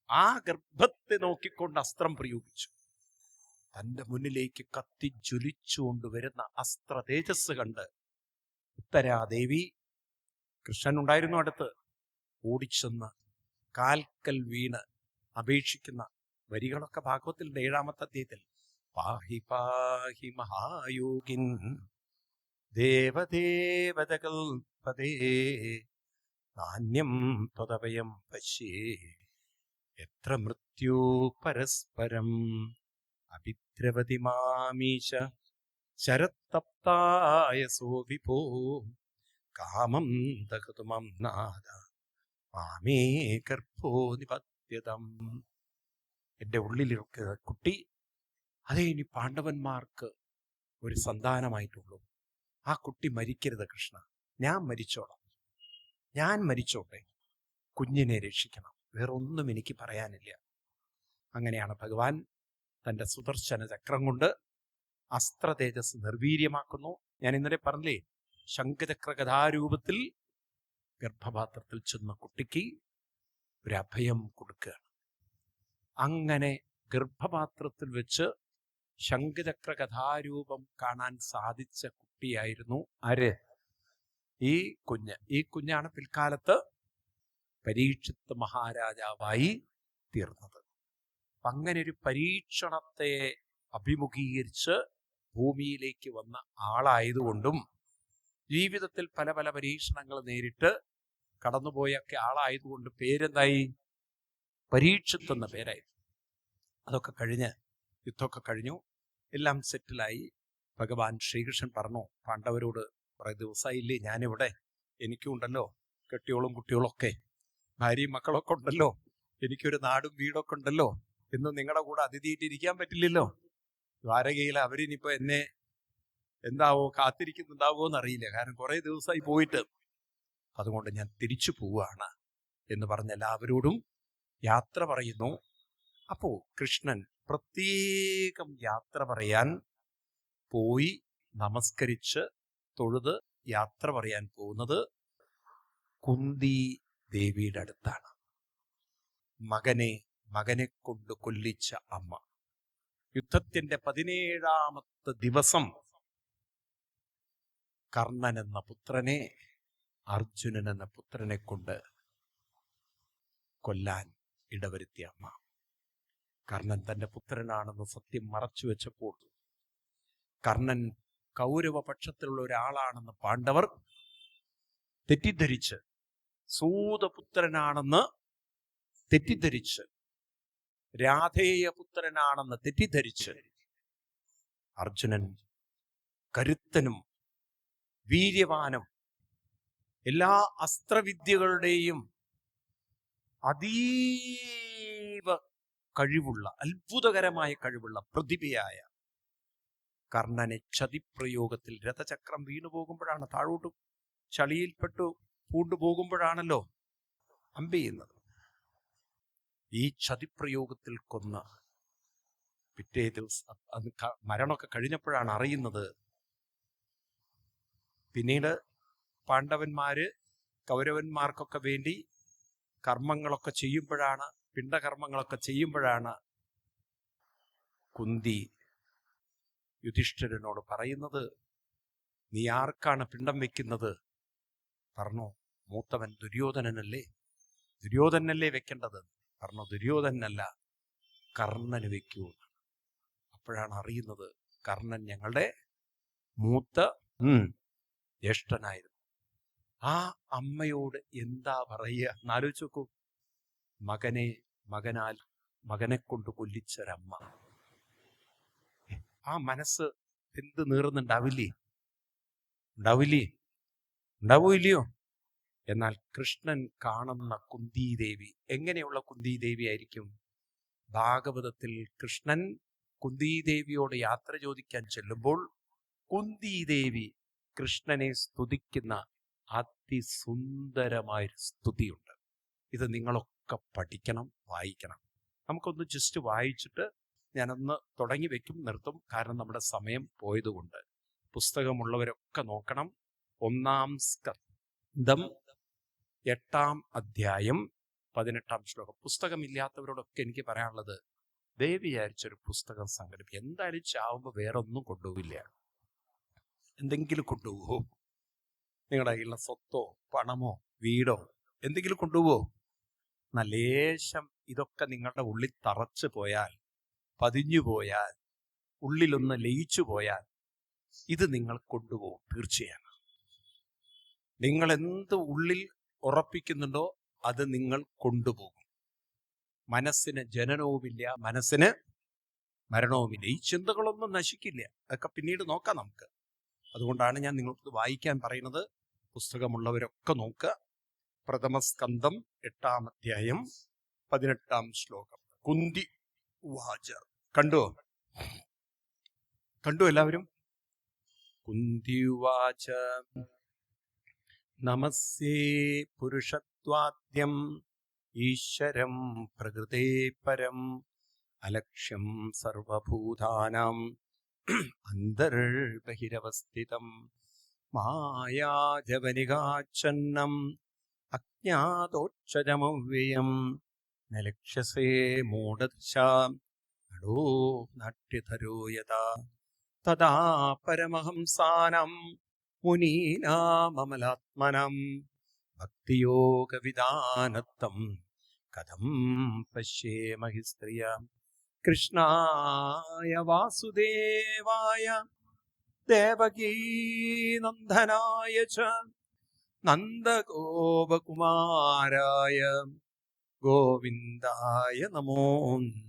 ആ ഗർഭത്തെ നോക്കിക്കൊണ്ട് അസ്ത്രം പ്രയോഗിച്ചു. തന്റെ മുന്നിലേക്ക് കത്തിജ്വലിച്ചുകൊണ്ട് വരുന്ന അസ്ത്ര തേജസ് കണ്ട് ഉത്തരാദേവി, കൃഷ്ണൻ ഉണ്ടായിരുന്നു അടുത്ത്, ഓടിച്ചെന്ന് കാൽക്കൽ വീണ് അപേക്ഷിക്കുന്ന വരികളൊക്കെ ഭാഗവത്തിലുണ്ട്. 7-ാമത്തെ അധ്യായത്തിൽ പാഹി പാഹി മഹായോഗിൻ ദേവദേവതകൽപദേ നാന്യം ത്വദഭയം പശ്യേ എത്ര മൃത്യു പരസ്പരം അഭിദ്രവതി മാമീശ ശരത്തപ്തായ സോവിഭോ കാമം ദഹതുമം നാദ മാമേ ഗർഭോ നിപത്യതം. എൻ്റെ ഉള്ളിലിരിക്കുന്ന കുട്ടി, അതേ ഇനി പാണ്ഡവന്മാർക്ക് ഒരു സന്താനമായിട്ടുള്ളൂ. ആ കുട്ടി മരിക്കരുത് കൃഷ്ണ, ഞാൻ മരിച്ചോളാം, ഞാൻ മരിച്ചോട്ടെ, കുഞ്ഞിനെ രക്ഷിക്കണം, വേറൊന്നും എനിക്ക് പറയാനില്ല. അങ്ങനെയാണ് ഭഗവാൻ തൻ്റെ സുദർശന ചക്രം കൊണ്ട് അസ്ത്ര തേജസ് നിർവീര്യമാക്കുന്നു. ഞാൻ ഇന്നലെ പറഞ്ഞില്ലേ, ശംഖചക്ര കഥാരൂപത്തിൽ ഗർഭപാത്രത്തിൽ ചെന്ന കുട്ടിക്ക് ഒരു അഭയം കൊടുക്കുകയാണ്. അങ്ങനെ ഗർഭപാത്രത്തിൽ വെച്ച് ശംഖചക്ര കഥാരൂപം കാണാൻ സാധിച്ച കുട്ടിയായിരുന്നു ആര്? ഈ കുഞ്ഞ്. ഈ കുഞ്ഞാണ് പിൽക്കാലത്ത് പരീക്ഷിത്ത് മഹാരാജാവായി തീർന്നത്. അങ്ങനെ ഒരു പരീക്ഷണത്തെ അഭിമുഖീകരിച്ച് ഭൂമിയിലേക്ക് വന്ന ആളായതുകൊണ്ടും ജീവിതത്തിൽ പല പല പരീക്ഷണങ്ങൾ നേരിട്ട് കടന്നുപോയൊക്കെ ആളായതുകൊണ്ട് പേരെന്തായി? പരീക്ഷിത്ത് എന്ന പേരായി. അതൊക്കെ കഴിഞ്ഞ് യുദ്ധമൊക്കെ കഴിഞ്ഞു, എല്ലാം സെറ്റിലായി. ഭഗവാൻ ശ്രീകൃഷ്ണൻ പറഞ്ഞു പാണ്ഡവരോട്, കുറെ ദിവസമായില്ലേ ഞാനിവിടെ, എനിക്കും ഉണ്ടല്ലോ കെട്ടിയോളും കുട്ടികളൊക്കെ, ഭാര്യയും മക്കളൊക്കെ ഉണ്ടല്ലോ, എനിക്കൊരു നാടും വീടൊക്കെ ഉണ്ടല്ലോ, ഇന്ന് നിങ്ങളുടെ കൂടെ അതിഥിയിട്ടിരിക്കാൻ പറ്റില്ലല്ലോ. ദ്വാരകയിൽ അവരിനിപ്പോ എന്നെ എന്താവോ കാത്തിരിക്കുന്നുണ്ടാവോ എന്നറിയില്ല, കാരണം കുറെ ദിവസമായി പോയിട്ട്. അതുകൊണ്ട് ഞാൻ തിരിച്ചു പോവുകയാണ് എന്ന് പറഞ്ഞ എല്ലാവരോടും യാത്ര പറയുന്നു. അപ്പോ കൃഷ്ണൻ പ്രത്യേകം യാത്ര പറയാൻ പോയി നമസ്കരിച്ച് തൊഴുത് യാത്ര പറയാൻ പോകുന്നത് കുന്തി ദേവിയുടെ അടുത്താണ്. മകനെ കൊണ്ട് കൊല്ലിച്ച അമ്മ. യുദ്ധത്തിന്റെ 17-ാമത്തെ ദിവസം കർണൻ എന്ന പുത്രനെ, അർജുനൻ എന്ന പുത്രനെ കൊണ്ട് കൊല്ലാൻ ഇടവരുത്തിയ അമ്മ. കർണൻ തന്റെ പുത്രനാണെന്ന് സത്യം മറച്ചു വെച്ചപ്പോൾ, കർണൻ കൗരവപക്ഷത്തിലുള്ള ഒരാളാണെന്ന് പാണ്ഡവർ തെറ്റിദ്ധരിച്ച്, സൂതപുത്രനാണെന്ന് തെറ്റിദ്ധരിച്ച്, രാധേയ പുത്രനാണെന്ന് തെറ്റിദ്ധരിച്ച്, അർജുനൻ കരുത്തനും വീര്യവാനും എല്ലാ അസ്ത്രവിദ്യകളുടെയും അതീവ കഴിവുള്ള, അത്ഭുതകരമായ കഴിവുള്ള പ്രതിഭയായ കർണനെ ചതിപ്രയോഗത്തിൽ രഥചക്രം വീണുപോകുമ്പോഴാണ്, താഴോട്ട് ചളിയിൽപ്പെട്ടു പൂണ്ടുപോകുമ്പോഴാണല്ലോ അമ്പെയ്യുന്നത്. ഈ ചതിപ്രയോഗത്തിൽ കൊന്ന പിറ്റേ ദിവസം അത് മരണമൊക്കെ കഴിഞ്ഞപ്പോഴാണ് അറിയുന്നത്. പിന്നീട് പാണ്ഡവന്മാര് കൗരവന്മാർക്കൊക്കെ വേണ്ടി കർമ്മങ്ങളൊക്കെ ചെയ്യുമ്പോഴാണ്, പിണ്ടകർമ്മങ്ങളൊക്കെ ചെയ്യുമ്പോഴാണ് കുന്തി യുധിഷ്ഠിരനോട് പറയുന്നത്, നീ ആർക്കാണ് പിണ്ടം വെക്കുന്നത്? പറഞ്ഞു, മൂത്തവൻ ദുര്യോധനല്ലേ വെക്കേണ്ടത്. പറഞ്ഞു, ദുര്യോധനല്ല, കർണന് വെക്കൂ. അപ്പോഴാണ് അറിയുന്നത് കർണൻ ഞങ്ങളുടെ മൂത്ത ജ്യേഷ്ഠനായിരുന്നു. ആ അമ്മയോട് എന്താ പറയുക എന്നാലോചിച്ച് നോക്കൂ. മകനെ കൊണ്ട് കൊല്ലിച്ചൊരമ്മ. ആ മനസ്സ് എന്ത് നീറുന്നുണ്ടാവില്ലേ? ഉണ്ടാവൂല്ലയോ? എന്നാൽ കൃഷ്ണൻ കാണുന്ന കുന്തിദേവി എങ്ങനെയുള്ള കുന്തിദേവി ആയിരിക്കും? ഭാഗവതത്തിൽ കൃഷ്ണൻ കുന്തിദേവിയോട് യാത്ര ചോദിക്കാൻ ചെല്ലുമ്പോൾ കുന്തിദേവി കൃഷ്ണനെ സ്തുതിക്കുന്ന അതിസുന്ദരമായൊരു സ്തുതിയുണ്ട്. ഇത് നിങ്ങളൊക്കെ പഠിക്കണം, വായിക്കണം. നമുക്കൊന്ന് ജസ്റ്റ് വായിച്ചിട്ട് ഞാനൊന്ന് തുടങ്ങി വെക്കും, നിർത്തും. കാരണം നമ്മുടെ സമയം പോയതുകൊണ്ട്. പുസ്തകമുള്ളവരൊക്കെ നോക്കണം. 1-ാം സ്കന്ധം 8-ാം അധ്യായം 18-ാം ശ്ലോകം. പുസ്തകമില്ലാത്തവരോടൊക്കെ എനിക്ക് പറയാനുള്ളത്, ദയവ് വിചാരിച്ചൊരു പുസ്തകം സംഘടിപ്പിക്കുക. എന്തായാലും ചാവുമ്പോൾ വേറെ ഒന്നും കൊണ്ടുപോവില്ല. എന്തെങ്കിലും കൊണ്ടുപോകുമോ? നിങ്ങളുടെ കയ്യിലുള്ള സ്വത്തോ പണമോ വീടോ എന്തെങ്കിലും കൊണ്ടുപോകുമോ? നല്ലേശം ഇതൊക്കെ നിങ്ങളുടെ ഉള്ളിൽ തറച്ചു പോയാൽ, പതിഞ്ഞു പോയാൽ, ഉള്ളിലൊന്ന് ലയിച്ചു പോയാൽ ഇത് നിങ്ങൾ കൊണ്ടുപോകും തീർച്ചയാണ്. നിങ്ങൾ എന്ത് ഉള്ളിൽ ഉറപ്പിക്കുന്നുണ്ടോ അത് നിങ്ങൾ കൊണ്ടുപോകും. മനസ്സിന് ജനനവുമില്ല, മനസ്സിന് മരണവുമില്ല. ഈ ചിന്തകളൊന്നും നശിക്കില്ല. അതൊക്കെ പിന്നീട് നോക്കാം നമുക്ക്. അതുകൊണ്ടാണ് ഞാൻ നിങ്ങൾക്ക് വായിക്കാൻ പറയുന്നത്. പുസ്തകമുള്ളവരൊക്കെ നോക്കുക. 1-ാം സ്കന്ധം 8-ാം അധ്യായം 18-ാം ശ്ലോകം. കുന്തി ഉവാച. കണ്ടു എല്ലാവരും? കുന്തി ഉവാച നമസ്യേ പുരുഷത്വാദ്യം ഈശ്വരം പ്രകൃതേ പരം അലക്ഷ്യം സർവഭൂതാനാം അന്തർബഹിരവസ്ഥിതം മായാജവനികാച്ഛന്നം അജ്ഞാതോക്ഷജമവ്യയം നലക്ഷ്യസേ മൂഢദശാം നടോ നാട്യധരോ യഥാ തദാ പരമഹംസാനാം മുനീനാമമലാത്മനാം ഭക്തിയോഗവിദാനത്തം കഥം പശ്യേമഹി സ്ത്രിയാം കൃഷ്ണായ വാസുദേവായ ദേവകീനന്ദനായ ച നന്ദഗോപകുമാരായ ഗോവിന്ദായ നമോ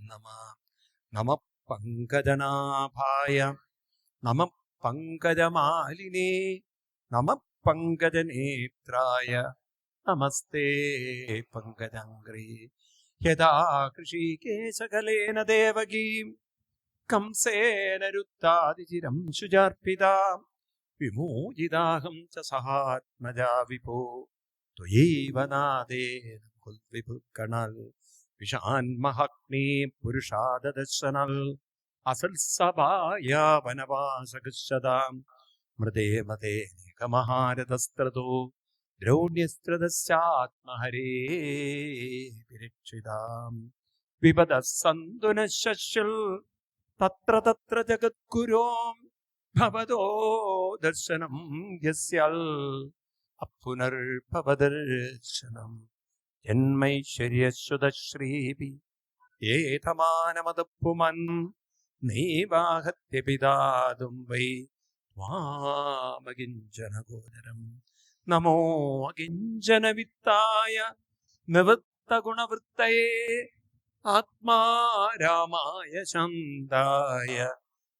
നമഃ. നമഃ പങ്കജനാഭായ നമഃ പങ്കജമാലിനേ നമഃ പങ്കജനേത്രായ നമസ്തേ പങ്കജാംഘ്രേ. യഥാ കൃഷികേശകലേന ദേവകീം കംസേന രുത്താതിചിരം ശുചാർപ്പിതാം വിമോചിതാഹം ച സഹാത്മജാ വിഭോ ത്വയൈവ നാദേന കുൽവിഭുക്കണൽ വിഷാന്മഹഗ്നേ പുരുഷാദദർശനൽ അസൽസഭായാ വനവാസകൃശതാം മൃദേ മതേനേകമഹാരഥസ്ത്രതോ ദ്രൗണ്യസ്ത്രതസ്യാത്മഹരേ വിരക്ഷിതാം വിപദഃ സന്തു ന ശശ്യൽ തത്ര തത്ര ജഗദ്ഗുരോ ഭവതോ ദർശനം യസ്യൽ അപുനർഭവദർശനം ജന്മൈശ്വര്യശ്രുതശ്രീഭി ഏതമാനമതപ്പുമൻ നൈവാഹത്യ പിതാതും വൈ ത്വാമകിഞ്ചനഗോചരം നമോ അകിഞ്ചനവിത്തായ നിവൃത്തഗുണവൃത്തയേ ആത്മാരാമായ ശാന്തായ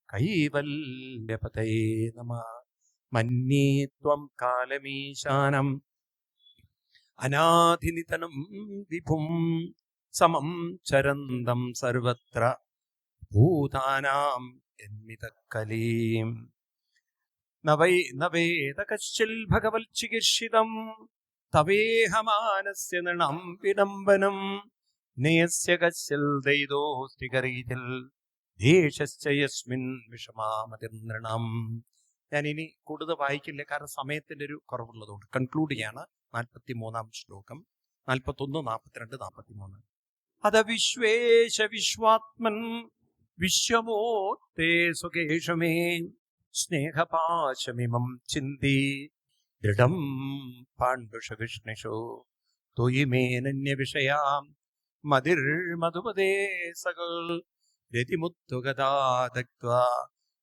കൈവല്യപതയേ നമഃ. മന്യേ ത്വം കാലമീശാനം അനാദിനിധനം വിഭും സമം ചരന്തം സർവത്ര ഭൂതാനാം യന്മിതകലീം നവേദ കശ്ചിൽ ഭഗവൽ ചികിർഷിതം തവേഹമാനസ്യ നൃണം വിഡംബനം നേയസ്യ കശ്ചിൽ ദൈതോസ്തി കരീതിൽ ദേശശ്ച യസ്മിൻ വിഷമാമതിർനൃണം. ഞാൻ ഇനി കൂടുതൽ വായിക്കില്ല, കാരണം സമയത്തിന്റെ ഒരു കുറവുള്ളതുകൊണ്ട് കൺക്ലൂഡ് ചെയ്യാണ്. 43-ാം ശ്ലോകം, 41, 42, 43. അത വിശ്വേശ വിശ്വാത്മൻ വിശ്വമോത്തേ സുകേശമേ സ്നേഹപാശമിമം ചിന്തി ദൃഢം പാണ്ഡുഷ വിഷ്ണിഷോ തൊയി മേനന്യ വിഷയാം മതിർമധുപദേ സകൾ രതിമുത്തുഗദാദഗ്ധ്വാ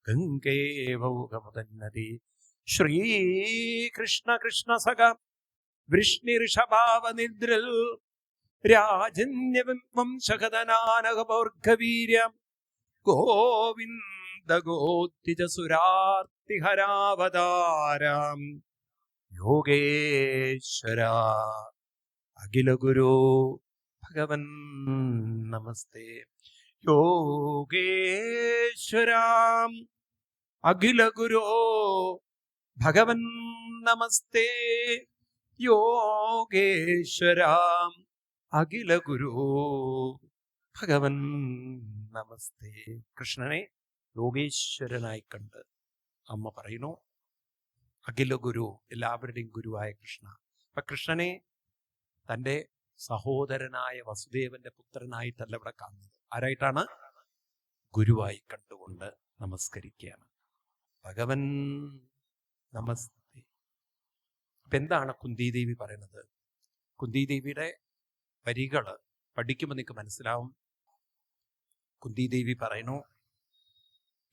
ഗംഗേവൗകമുദന്നതി. ശ്രീകൃഷ്ണ കൃഷ്ണ സഖ വൃഷ്ണിഋഷഭാവനിദ്രിൽ രാജന്യവംശകഥനാനകപൗർഘവീര്യം ഗോവിന്ദ നന്ദഗോത്തിജസുരാർത്തിഹരാവതാരം യോഗേശ്വര അഖില ഗുരു ഭഗവൻ നമസ്തേ. യോഗേശ്വരാം അഖില ഗുരു ഭഗവൻ നമസ്തേ. യോഗേശ്വരാം അഖില ഗുരു ഭഗവൻ നമസ്തേ. കൃഷ്ണനെ യോഗേശ്വരനായി കണ്ട് അമ്മ പറയുന്നു, അഖില ഗുരു, എല്ലാവരുടെയും ഗുരുവായ കൃഷ്ണ. അപ്പൊ കൃഷ്ണനെ തൻ്റെ സഹോദരനായ വസുദേവന്റെ പുത്രനായിട്ടല്ല ഇവിടെ കാണുന്നത്. ആരായിട്ടാണ്? ഗുരുവായി കണ്ടുകൊണ്ട് നമസ്കരിക്കുകയാണ്. ഭഗവൻ നമസ്തേ. അപ്പൊ എന്താണ് കുന്തിദേവി പറയുന്നത്? കുന്തിദേവിയുടെ വരികള് പഠിക്കുമ്പോൾ നിങ്ങൾക്ക് മനസ്സിലാവും. കുന്തിദേവി പറയുന്നു,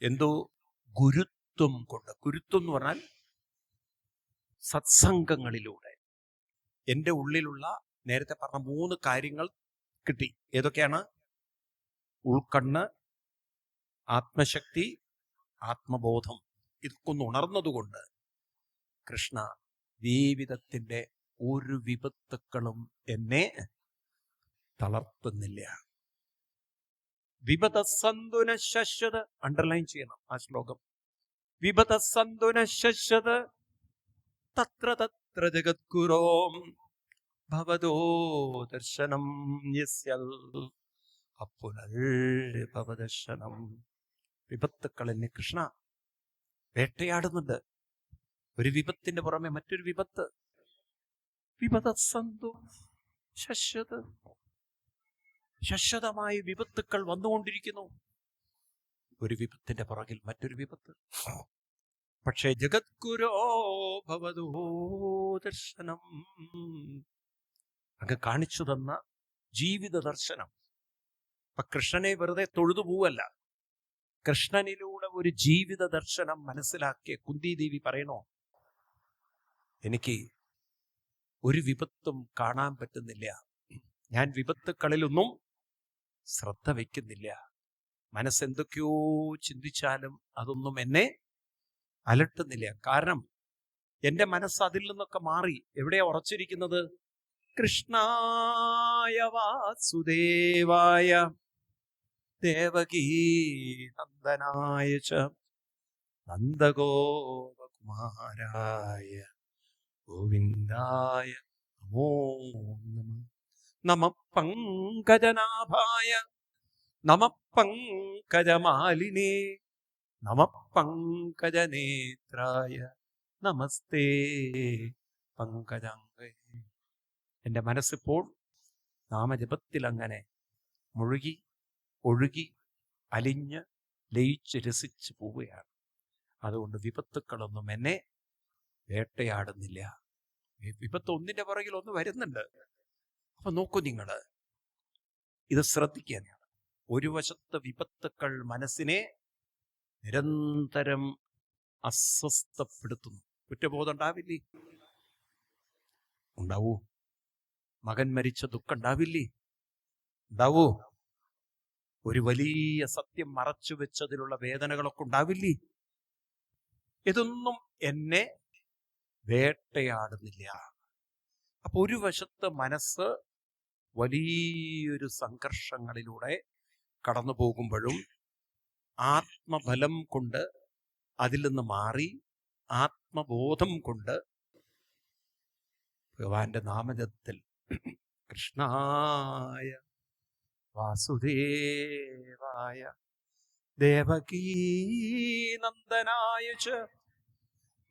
എന്തോ ഗുരുത്വം കൊണ്ട്, ഗുരുത്വം എന്ന് പറഞ്ഞാൽ സത്സംഗങ്ങളിലൂടെ എൻ്റെ ഉള്ളിലുള്ള നേരത്തെ പറഞ്ഞ 3 കാര്യങ്ങൾ കിട്ടി. ഏതൊക്കെയാണ്? ഉൾക്കണ്ണ്, ആത്മശക്തി, ആത്മബോധം. ഇതൊക്കെ ഒന്ന് ഉണർന്നതുകൊണ്ട് കൃഷ്ണ ജീവിതത്തിൻ്റെ ഒരു വിപത്തുക്കളും എന്നെ തളർത്തുന്നില്ല. വിപതസന്തുന ശശ്വത, അണ്ടർലൈൻ ചെയ്യണം ആ ശ്ലോകം. വിപതസന്തുന ശശ്വത തത്ര തത്ര ജഗദ്ഗുരോം ഭവതോ ദർശനം യസ്യൽ അപ്പുനൽ ഭവദർശനം. വിപത്തുക്കൾ എന്നെ കൃഷ്ണ വേട്ടയാടുന്നുണ്ട്. ഒരു വിപത്തിന്റെ പുറമെ മറ്റൊരു വിപത്ത്. വിപതസന്തു ശശ്വത, ശശ്വതമായ വിപത്തുക്കൾ വന്നുകൊണ്ടിരിക്കുന്നു. ഒരു വിപത്തിന്റെ പുറകിൽ മറ്റൊരു വിപത്ത്. പക്ഷേ ജഗദ്ഗുരോ ഭവതോ ദർശനം, അങ്ങ് കാണിച്ചു തന്ന ജീവിത ദർശനം. അപ്പൊ കൃഷ്ണനെ വെറുതെ തൊഴുതു പോവല്ല, കൃഷ്ണനിലൂടെ ഒരു ജീവിത ദർശനം മനസ്സിലാക്കിയ കുന്തിദേവി പറയണോ, എനിക്ക് ഒരു വിപത്തും കാണാൻ പറ്റുന്നില്ല. ഞാൻ വിപത്തുക്കളിലൊന്നും ശ്രദ്ധ വയ്ക്കുന്നില്ല. മനസ്സെന്തൊക്കെയോ ചിന്തിച്ചാലും അതൊന്നും എന്നെ അലട്ടുന്നില്ല. കാരണം എൻ്റെ മനസ്സ് അതിൽ നിന്നൊക്കെ മാറി എവിടെയാ ഉറച്ചിരിക്കുന്നത്? കൃഷ്ണായ വാസുദേവായ ദേവകീ നന്ദനായ ച നന്ദഗോപകുമാരായ ഗോവിന്ദായ നമോ നമഃ. നമഃ പങ്കജനാഭായ നമഃ പങ്കജമാലിനേ നമഃ പങ്കജനേത്രായ നമസ്തേ പങ്കജാംഗേ. എൻ്റെ മനസ്സിപ്പോൾ നാമജപത്തിൽ അങ്ങനെ മുഴുകി ഒഴുകി അലിഞ്ഞ് ലയിച്ച് രസിച്ച് പോവുകയാണ്. അതുകൊണ്ട് വിപത്തുക്കളൊന്നും എന്നെ വേട്ടയാടുന്നില്ല. വിപത്ത് ഒന്നിന്റെ പുറകിൽ ഒന്ന് വരുന്നുണ്ട്. അപ്പൊ നോക്കൂ, നിങ്ങൾ ഇത് ശ്രദ്ധിക്കാനാണ്. ഒരു വശത്ത് വിപത്തുക്കൾ മനസ്സിനെ നിരന്തരം അസ്വസ്ഥപ്പെടുത്തുന്നു. കുറ്റബോധം ഉണ്ടാവില്ലേ? ഉണ്ടാവൂ. മകൻ മരിച്ച ദുഃഖം ഉണ്ടാവില്ലേ? ഉണ്ടാവൂ. ഒരു വലിയ സത്യം മറച്ചു വെച്ചതിലുള്ള വേദനകളൊക്കെ ഉണ്ടാവില്ലേ? ഇതൊന്നും എന്നെ വേട്ടയാടുന്നില്ല. അപ്പൊ ഒരു വശത്ത് മനസ്സ് വലിയൊരു സംഘർഷങ്ങളിലൂടെ കടന്നു പോകുമ്പോഴും ആത്മബലം കൊണ്ട് അതിൽ നിന്ന് മാറി ആത്മബോധം കൊണ്ട് ഭഗവാന്റെ നാമജപത്തിൽ കൃഷ്ണായ വാസുദേവായ ദേവകീ നന്ദനായ ച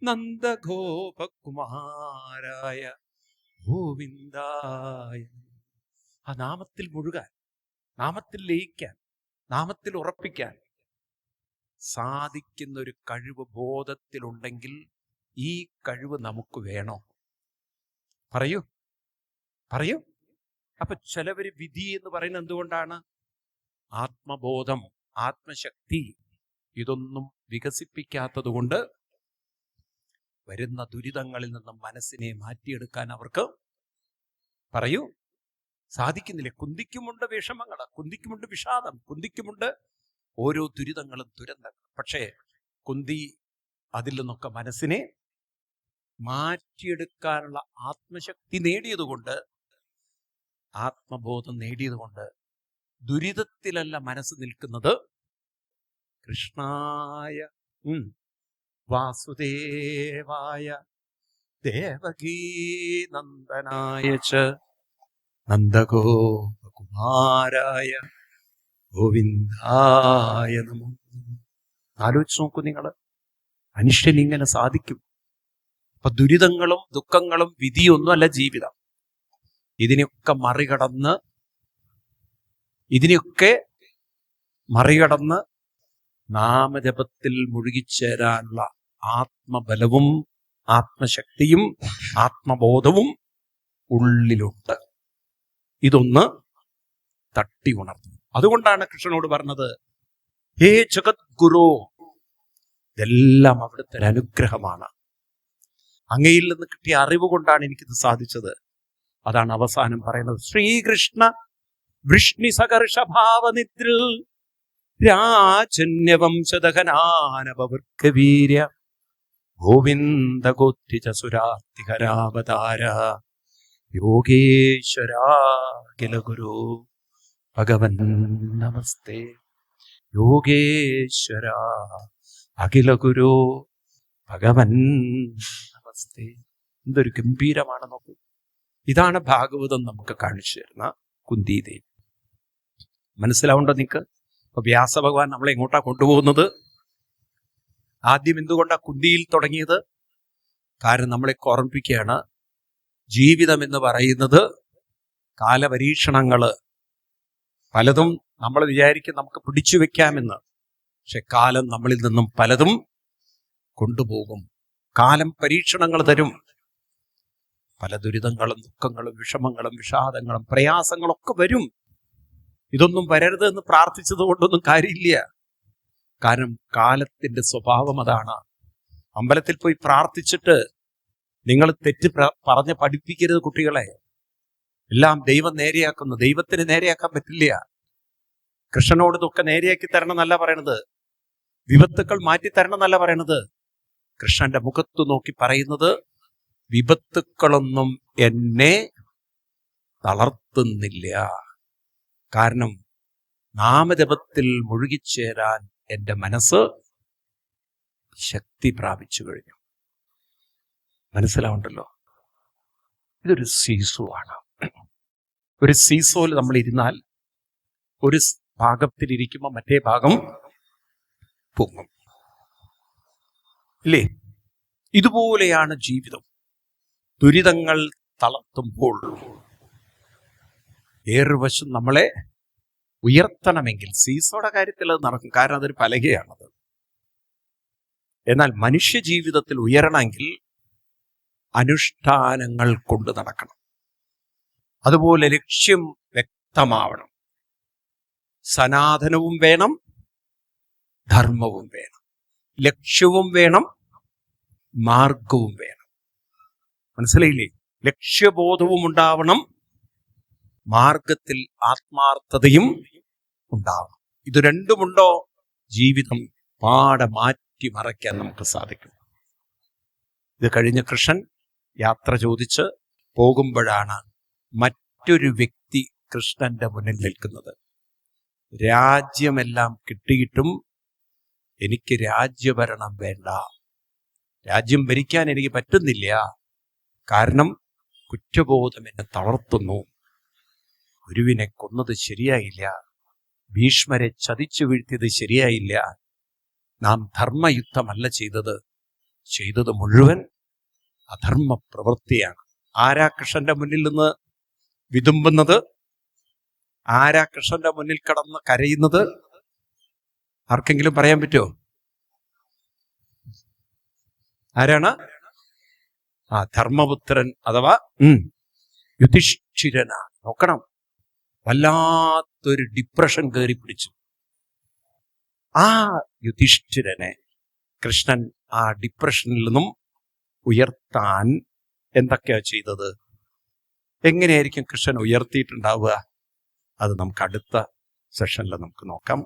നന്ദഗോപകുമാരായ ഗോവിന്ദായ. ആ നാമത്തിൽ മുഴുകാൻ, നാമത്തിൽ ലയിക്കാൻ, നാമത്തിൽ ഉറപ്പിക്കാൻ സാധിക്കുന്ന ഒരു കഴിവ് ബോധത്തിലുണ്ടെങ്കിൽ ഈ കഴിവ് നമുക്ക് വേണോ? പറയൂ പറയൂ. അപ്പൊ ചിലവര് വിധി എന്ന് പറയുന്നത് എന്തുകൊണ്ടാണ്? ആത്മബോധം, ആത്മശക്തി ഇതൊന്നും വികസിപ്പിക്കാത്തത് കൊണ്ട് വരുന്ന ദുരിതങ്ങളിൽ നിന്നും മനസ്സിനെ മാറ്റിയെടുക്കാൻ അവർക്ക് പറയൂ സാധിക്കുന്നില്ല. കുന്തിക്കുമുണ്ട് വിഷമങ്ങൾ, കുന്തിക്കുമുണ്ട് വിഷാദം, കുന്തിക്കുമുണ്ട് ഓരോ ദുരിതങ്ങളും ദുരന്തങ്ങളും. പക്ഷേ കുന്തി അതിൽ നിന്നൊക്കെ മനസ്സിനെ മാറ്റിയെടുക്കാനുള്ള ആത്മശക്തി നേടിയതുകൊണ്ട്, ആത്മബോധം നേടിയതുകൊണ്ട് ദുരിതത്തിലല്ല മനസ്സ് നിൽക്കുന്നത്, കൃഷ്ണായ വാസുദേവായ ദേവകീ നന്ദനായ ച നന്ദഗോപകുമാരായ ഗോവിന്ദായ നമോ. ആലോചിച്ച് നോക്കൂ നിങ്ങൾ, മനുഷ്യൻ ഇങ്ങനെ സാധിക്കും. അപ്പൊ ദുരിതങ്ങളും ദുഃഖങ്ങളും വിധിയൊന്നുമല്ല ജീവിതം. ഇതിനെയൊക്കെ മറികടന്ന് നാമജപത്തിൽ മുഴുകിച്ചേരാനുള്ള ആത്മബലവും ആത്മശക്തിയും ആത്മബോധവും ഉള്ളിലുണ്ട്. ഇതൊന്ന് തട്ടി ഉണർന്നു. അതുകൊണ്ടാണ് കൃഷ്ണനോട് പറഞ്ഞത്, ഹേ ജഗദ്ഗുരു, ഇതെല്ലാം അവിടുത്തെ ഒരു അനുഗ്രഹമാണ്. അങ്ങയിൽ നിന്ന് കിട്ടിയ അറിവ് കൊണ്ടാണ് എനിക്കിത് സാധിച്ചത്. അതാണ് അവസാനം പറയുന്നത്. ശ്രീകൃഷ്ണ വൃഷ്ണിസകർഷഭാവനിദ്രിൽ രാജന്യവംശദഹനാനവൃക്കവീര്യ ഗോവിന്ദ ഗോത്രിജ സുരാർത്തിഹരാവതാര യോഗേശ്വരാഖില ഗുരു ഭഗവൻ നമസ്തേ. യോഗേശ്വര അഖില ഗുരു ഭഗവൻ നമസ്തേ. എന്തൊരു ഗംഭീരമാണ് നോക്കൂ. ഇതാണ് ഭാഗവതം നമുക്ക് കാണിച്ചു തരുന്ന കുന്തിദേവി. മനസ്സിലാവുണ്ടോ നിങ്ങൾക്ക്? അപ്പൊ വ്യാസഭഗവാൻ നമ്മളെ എങ്ങോട്ടാ കൊണ്ടുപോകുന്നത്? ആദ്യം എന്തുകൊണ്ടാണ് കുന്തിയിൽ തുടങ്ങിയത്? കാരണം നമ്മളെ ഓർമ്മിപ്പിക്കുകയാണ്, ജീവിതം എന്ന് പറയുന്നത് കാലപരീക്ഷണങ്ങള് പലതും നമ്മൾ വിചാരിക്കും നമുക്ക് പിടിച്ചു വെക്കാമെന്ന്. പക്ഷെ കാലം നമ്മളിൽ നിന്നും പലതും കൊണ്ടുപോകും. കാലം പരീക്ഷണങ്ങൾ തരും. പല ദുരിതങ്ങളും ദുഃഖങ്ങളും വിഷമങ്ങളും വിഷാദങ്ങളും പ്രയാസങ്ങളൊക്കെ വരും. ഇതൊന്നും വരരുത് എന്ന് പ്രാർത്ഥിച്ചത് കൊണ്ടൊന്നും കാര്യമില്ല. കാരണം കാലത്തിന്റെ സ്വഭാവം അതാണ്. അമ്പലത്തിൽ പോയി പ്രാർത്ഥിച്ചിട്ട് നിങ്ങൾ തെറ്റ് പറഞ്ഞ് പഠിപ്പിക്കരുത് കുട്ടികളെ. എല്ലാം ദൈവം നേരെയാക്കുന്നു. ദൈവത്തിന് നേരെയാക്കാൻ പറ്റില്ല. കൃഷ്ണനോട് ഇതൊക്കെ നേരെയാക്കി തരണം എന്നല്ല പറയണത്. വിപത്തുക്കൾ മാറ്റിത്തരണം എന്നല്ല പറയണത്. കൃഷ്ണന്റെ മുഖത്ത് നോക്കി പറയുന്നത്, വിപത്തുക്കളൊന്നും എന്നെ തളർത്തുന്നില്ല. കാരണം നാമജപത്തിൽ മുഴുകിച്ചേരാൻ എൻ്റെ മനസ്സ് ശക്തി പ്രാപിച്ചു കഴിഞ്ഞു. മനസ്സിലാവുണ്ടല്ലോ? ഇതൊരു സീസോ ആണ്. ഒരു സീസോയിൽ നമ്മൾ ഇരുന്നാൽ ഒരു ഭാഗത്തിലിരിക്കുമ്പോൾ മറ്റേ ഭാഗം പൊങ്ങും, ഇല്ലേ? ഇതുപോലെയാണ് ജീവിതം. ദുരിതങ്ങൾ തളർത്തുമ്പോൾ ഏറുവശം നമ്മളെ ഉയർത്തണമെങ്കിൽ സീസോയുടെ കാര്യത്തിൽ അത് നടക്കും. കാരണം അതൊരു പലകയാണത്. എന്നാൽ മനുഷ്യ ജീവിതത്തിൽ ഉയരണമെങ്കിൽ അനുഷ്ഠാനങ്ങൾ കൊണ്ട് നടക്കണം. അതുപോലെ ലക്ഷ്യം വ്യക്തമാവണം. സനാതനവും വേണം, ധർമ്മവും വേണം. ലക്ഷ്യവും വേണം, മാർഗവും വേണം. മനസ്സിലായില്ലേ? ലക്ഷ്യബോധവും ഉണ്ടാവണം, മാർഗത്തിൽ ആത്മാർത്ഥതയും ഉണ്ടാവണം. ഇത് രണ്ടുമുണ്ടോ ജീവിതം പാടെ മാറ്റിമറയ്ക്കാൻ നമുക്ക് സാധിക്കും. ഇത് കഴിഞ്ഞ് കൃഷ്ണൻ യാത്ര ചോദിച്ച് പോകുമ്പോഴാണ് മറ്റൊരു വ്യക്തി കൃഷ്ണന്റെ മുന്നിൽ നിൽക്കുന്നത്. രാജ്യമെല്ലാം കിട്ടിയിട്ടും എനിക്ക് രാജ്യഭരണം വേണ്ട, രാജ്യം ഭരിക്കാൻ എനിക്ക് പറ്റുന്നില്ല. കാരണം കുറ്റബോധം എന്നെ തളർത്തുന്നു. ഗുരുവിനെ കൊന്നത് ശരിയായില്ല, ഭീഷ്മരെ ചതിച്ചു വീഴ്ത്തിയത് ശരിയായില്ല, നാം ധർമ്മയുദ്ധമല്ല ചെയ്തത് മുഴുവൻ അധർമ്മ പ്രവൃത്തിയാണ്. ആരാ കൃഷ്ണന്റെ മുന്നിൽ നിന്ന് വിതുമ്പുന്നത്? ആരാ കൃഷ്ണന്റെ മുന്നിൽ കടന്ന് കരയുന്നത്? ആർക്കെങ്കിലും പറയാൻ പറ്റുമോ? ആരാണ്? ധർമ്മപുത്രൻ അഥവാ യുധിഷ്ഠിരനാണ്. നോക്കണം, വല്ലാത്തൊരു ഡിപ്രഷൻ കയറി പിടിച്ചു. ആ യുധിഷ്ഠിരനെ കൃഷ്ണൻ ആ ഡിപ്രഷനിൽ നിന്നും ഉയർത്താൻ എന്തൊക്കെയാ ചെയ്തത്? എങ്ങനെയായിരിക്കും കൃഷ്ണൻ ഉയർത്തിയിട്ടുണ്ടാവുക? അത് നമുക്ക് അടുത്ത സെഷനിൽ നമുക്ക് നോക്കാം.